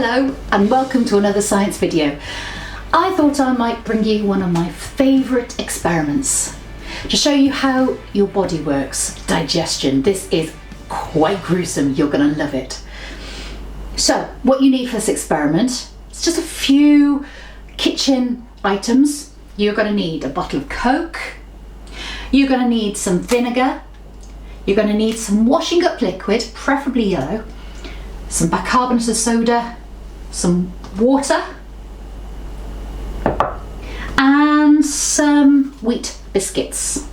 Hello and welcome to another science video. I thought I might bring you one of my favourite experiments to show you how your body works, digestion. This is quite gruesome, you're going to love it. So what you need for this experiment is just a few kitchen items. You're going to need a bottle of Coke, you're going to need some vinegar, you're going to need some washing up liquid, preferably yellow, some bicarbonate of soda, some water, and some wheat biscuits.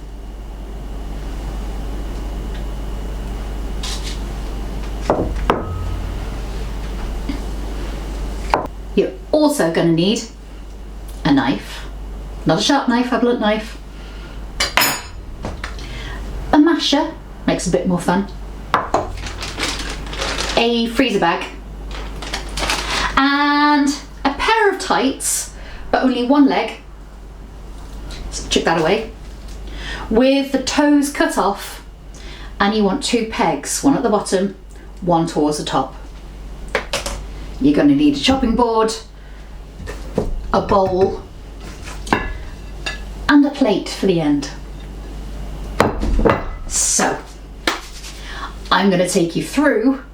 You're also going to need a knife, not a sharp knife, a blunt knife, a masher, makes it a bit more fun, a freezer bag, and a pair of tights, but only one leg, so chuck that away, with the toes cut off, and you want two pegs, one at the bottom, one towards the top. You're going to need a chopping board, a bowl, and a plate for the end. So, I'm going to take you through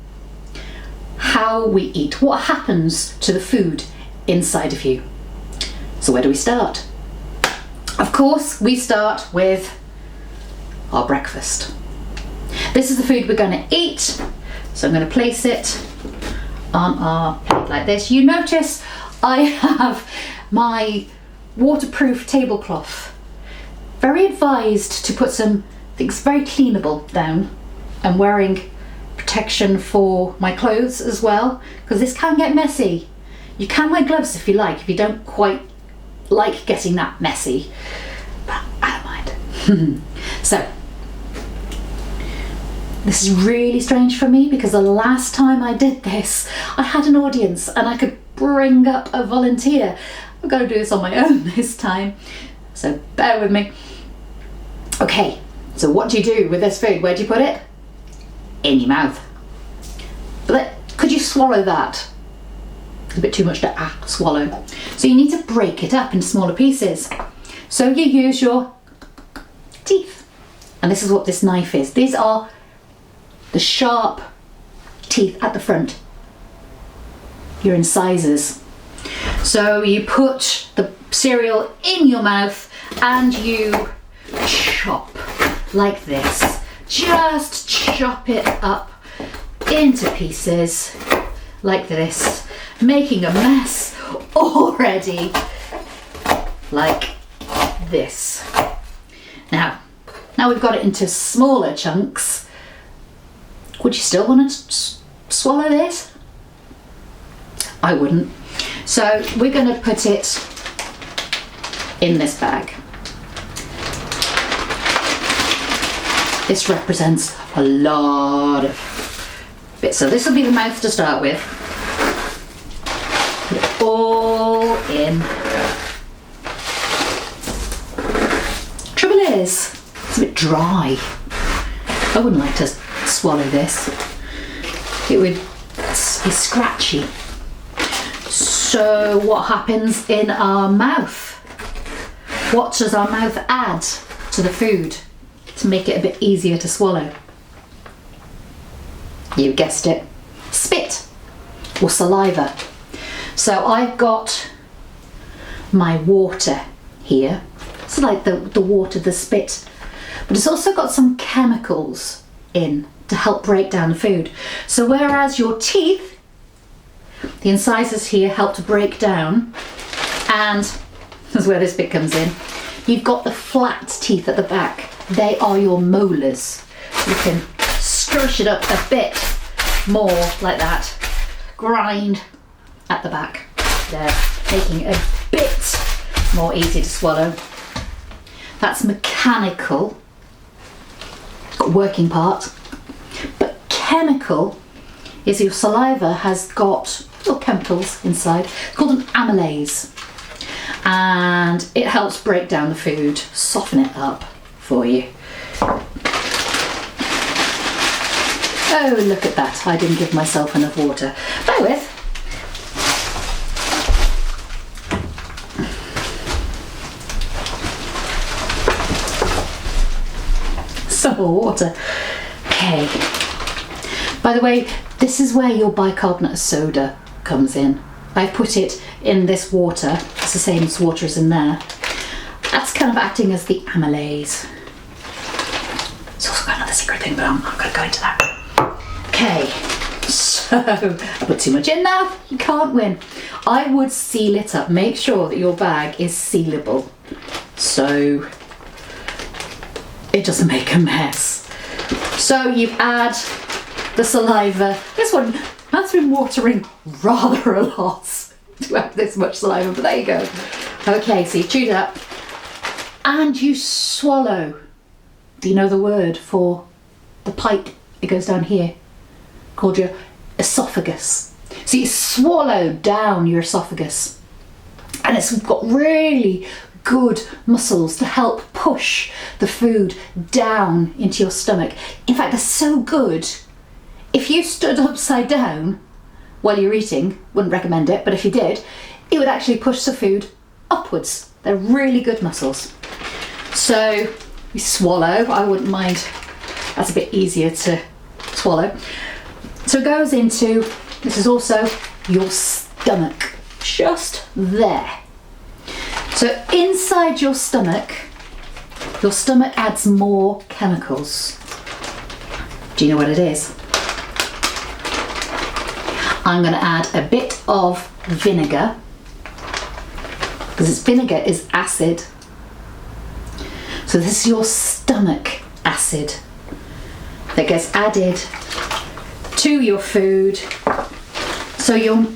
how we eat, what happens to the food inside of you. So where do we start? Of course, we start with our breakfast. This is the food we're going to eat, so I'm going to place it on our plate like this. You notice I have my waterproof tablecloth. Very advised to put some things very cleanable down. I'm wearing protection for my clothes as well, because this can get messy. You can wear gloves if you like, if you don't quite like getting that messy, but I don't mind. So, this is really strange for me because the last time I did this, I had an audience and I could bring up a volunteer. I'm going to do this on my own this time, so bear with me. Okay, so what do you do with this food? Where do you put it? In your mouth. But could you swallow that? It's a bit too much to swallow. So you need to break it up into smaller pieces. So you use your teeth. And this is what this knife is. These are the sharp teeth at the front. Your incisors. So you put the cereal in your mouth and you chop like this. Just chop it up into pieces like this, making a mess already like this. Now we've got it into smaller chunks. Would you still want to swallow this? I wouldn't. So we're going to put it in this bag. This represents a lot of bits. So this will be the mouth to start with. Put it all in. Trouble is, it's a bit dry. I wouldn't like to swallow this. It would be scratchy. So what happens in our mouth? What does our mouth add to the food to make it a bit easier to swallow? You guessed it, spit or saliva. So I've got my water here. It's like the water, the spit, but it's also got some chemicals in to help break down the food. So whereas your teeth, the incisors here, help to break down, and this is where this bit comes in, you've got the flat teeth at the back. They are your molars. You can scrunch it up a bit more like that. Grind at the back there, making it a bit more easy to swallow. That's mechanical, working part. But chemical is your saliva has got little chemicals inside. It's called an amylase. And it helps break down the food, soften it up for you. Oh, look at that. I didn't give myself enough water. Bear with. water. Okay. By the way, this is where your bicarbonate of soda comes in. I've put it in this water. It's the same as water is in there. That's kind of acting as the amylase. It's also got another secret thing, but I'm not going to go into that. Okay, so I put too much in now. You can't win. I would seal it up. Make sure that your bag is sealable so it doesn't make a mess. So you add the saliva. This one has been watering rather a lot to have this much saliva, but there you go. Okay, so you chew it up and you swallow. Do you know the word for the pipe? It goes down here, called your esophagus. So you swallow down your esophagus, and it's got really good muscles to help push the food down into your stomach. In fact, they're so good, if you stood upside down while you're eating, wouldn't recommend it, but if you did, it would actually push the food upwards. They're really good muscles. So you swallow. I wouldn't mind. That's a bit easier to swallow. So it goes into, this is also your stomach, just there. So inside your stomach adds more chemicals. Do you know what it is? I'm going to add a bit of vinegar, because vinegar is acid. So this is your stomach acid that gets added to your food. So your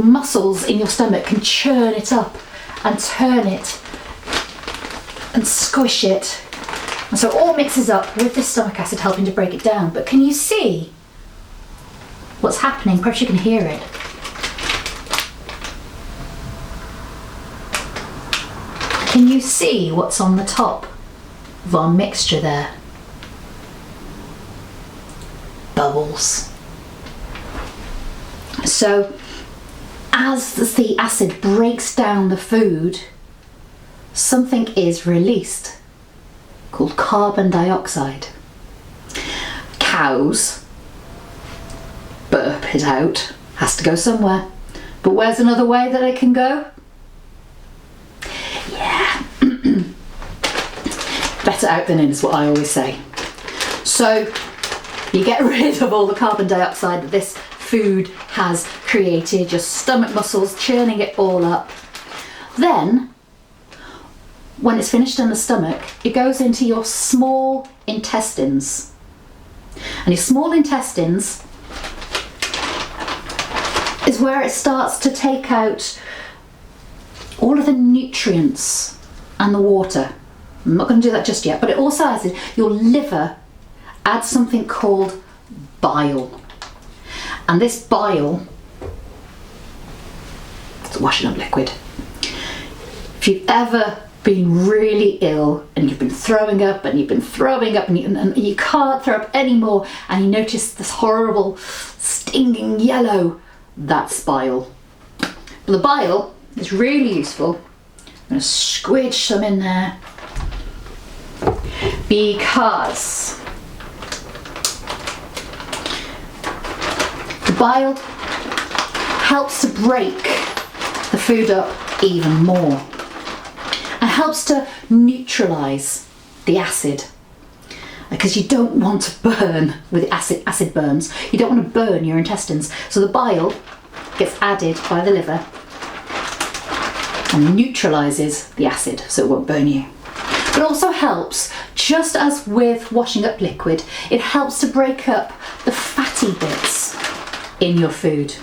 muscles in your stomach can churn it up and turn it and squish it. And so it all mixes up with the stomach acid helping to break it down. But can you see what's happening? Perhaps you can hear it. Can you see what's on the top of our mixture there? Bubbles. So as the acid breaks down the food, something is released called carbon dioxide. Cows burp it out, has to go somewhere. But where's another way that it can go? Yeah. Better out than in is what I always say. So you get rid of all the carbon dioxide that this food has created, your stomach muscles churning it all up. Then, when it's finished in the stomach, it goes into your small intestines. And your small intestines is where it starts to take out all of the nutrients and the water. I'm not going to do that just yet, but it also has it. Your liver adds something called bile. And this bile, it's a washing up liquid. If you've ever been really ill and you've been throwing up and you've been throwing up and you can't throw up anymore and you notice this horrible stinging yellow, that's bile. But the bile is really useful. I'm going to squidge some in there because the bile helps to break the food up even more and helps to neutralize the acid, because you don't want to burn with acid burns. You don't want to burn your intestines. So the bile gets added by the liver and neutralizes the acid so it won't burn you. But it also helps, just as with washing up liquid, it helps to break up the fatty bits in your food.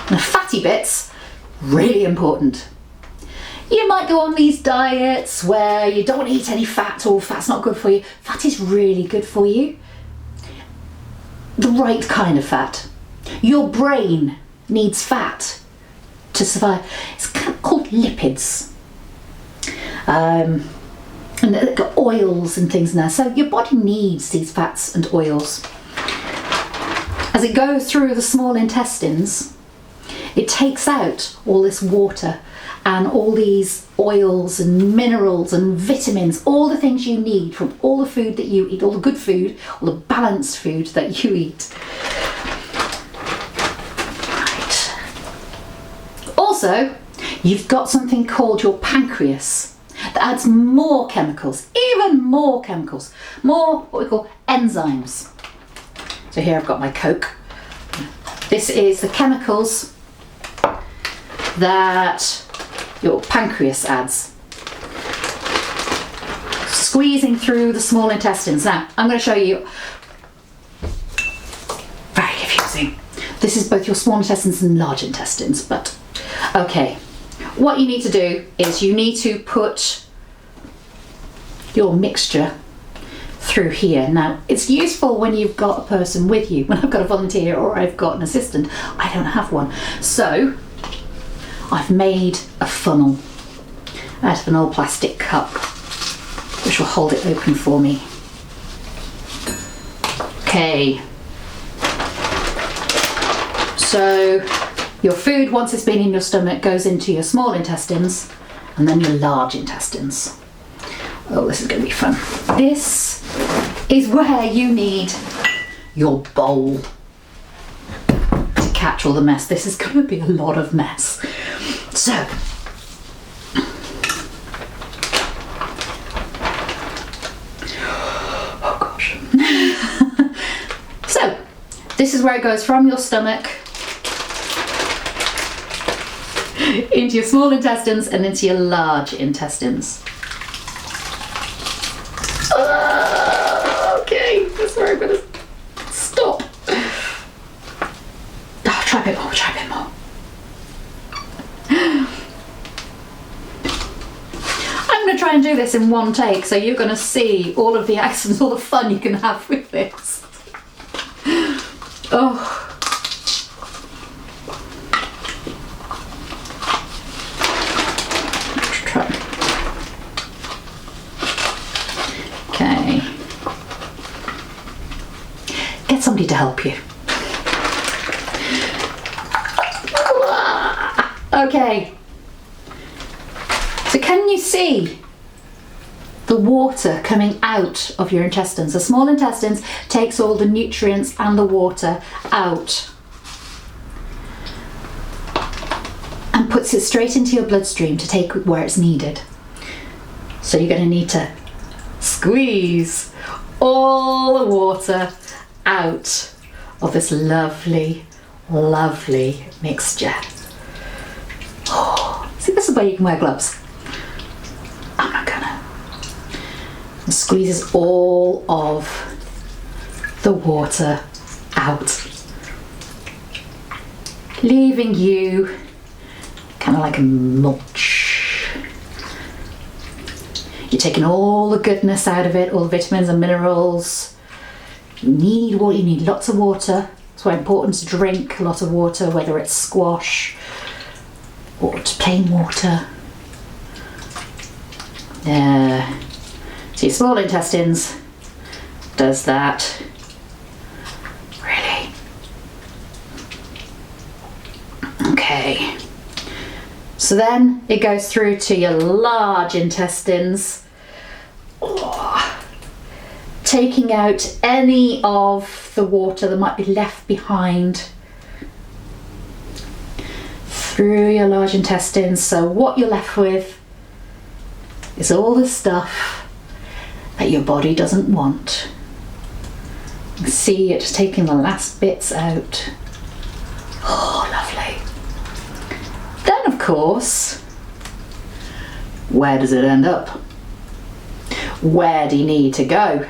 And the fatty bits, really important. You might go on these diets where you don't want to eat any fat, or fat's not good for you. Fat is really good for you. The right kind of fat. Your brain needs fat to survive. It's kind of called lipids. And they've got oils and things in there. So your body needs these fats and oils. As it goes through the small intestines, It takes out all this water and all these oils and minerals and vitamins, all the things you need from all the food that you eat, all the good food, all the balanced food that you eat. Right. Also, you've got something called your pancreas that adds more chemicals, even more chemicals, more what we call enzymes. So here I've got my Coke. This is the chemicals that your pancreas adds. Squeezing through the small intestines. Now, I'm going to show you. Very confusing. This is both your small intestines and large intestines, but okay. What you need to do is you need to put your mixture through here. Now, it's useful when you've got a person with you. When I've got a volunteer or I've got an assistant, I don't have one. So, I've made a funnel out of an old plastic cup, which will hold it open for me. Okay. So, your food, once it's been in your stomach, goes into your small intestines and then your large intestines. Oh, this is going to be fun. This is where you need your bowl to catch all the mess. This is going to be a lot of mess. So, oh gosh. So, this is where it goes from your stomach into your small intestines and into your large intestines. Okay, that's where I'm going to stop. Oh, try a bit more, try a bit more. I'm going to try and do this in one take, so you're going to see all of the accidents, all the fun you can have with this. Oh. Okay. Get somebody to help you. Okay. So can you see the water coming out of your intestines? The small intestines takes all the nutrients and the water out and puts it straight into your bloodstream to take where it's needed. So you're going to need to squeeze all the water out of this lovely, lovely mixture. Oh, see, this is where you can wear gloves. I'm not gonna. It squeezes all of the water out, leaving you kind of like a mulch. You're taking all the goodness out of it, all the vitamins and minerals. You need what you need, lots of water. It's why it's important to drink a lot of water, whether it's squash or plain water. So your small intestines does that. Really? Okay. So then it goes through to your large intestines, taking out any of the water that might be left behind through your large intestines. So what you're left with is all the stuff that your body doesn't want. You can see it just taking the last bits out. Oh, lovely. Then, of course, where does it end up? Where do you need to go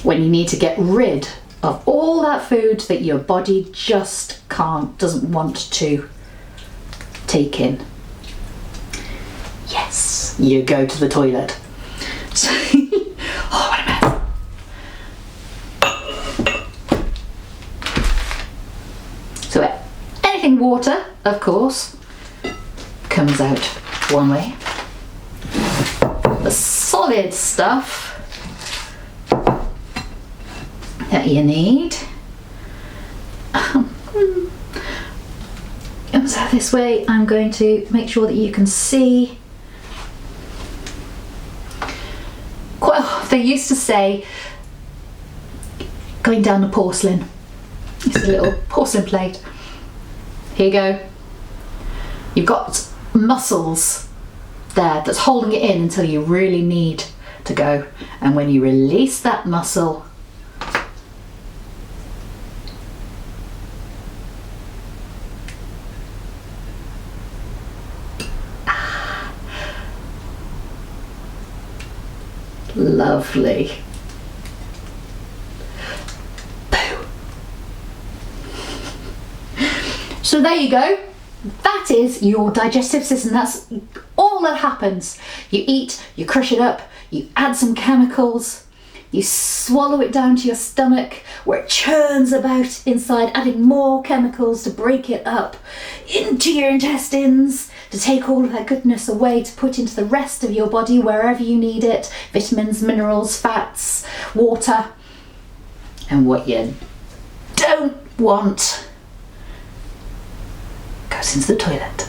when you need to get rid of all that food that your body just doesn't want to take in? Yes, you go to the toilet. So, oh, what a mess. So anything water, of course, comes out one way. The solid stuff that you need. So this way I'm going to make sure that you can see. They used to say going down the porcelain. It's a little porcelain plate. Here you go. You've got muscles there that's holding it in until you really need to go. And when you release that muscle, lovely. So there you go. That is your digestive system. That's all that happens. You eat, you crush it up, you add some chemicals, you swallow it down to your stomach where it churns about inside, adding more chemicals to break it up into your intestines, to take all of that goodness away, to put into the rest of your body wherever you need it. Vitamins, minerals, fats, water. And what you don't want goes into the toilet.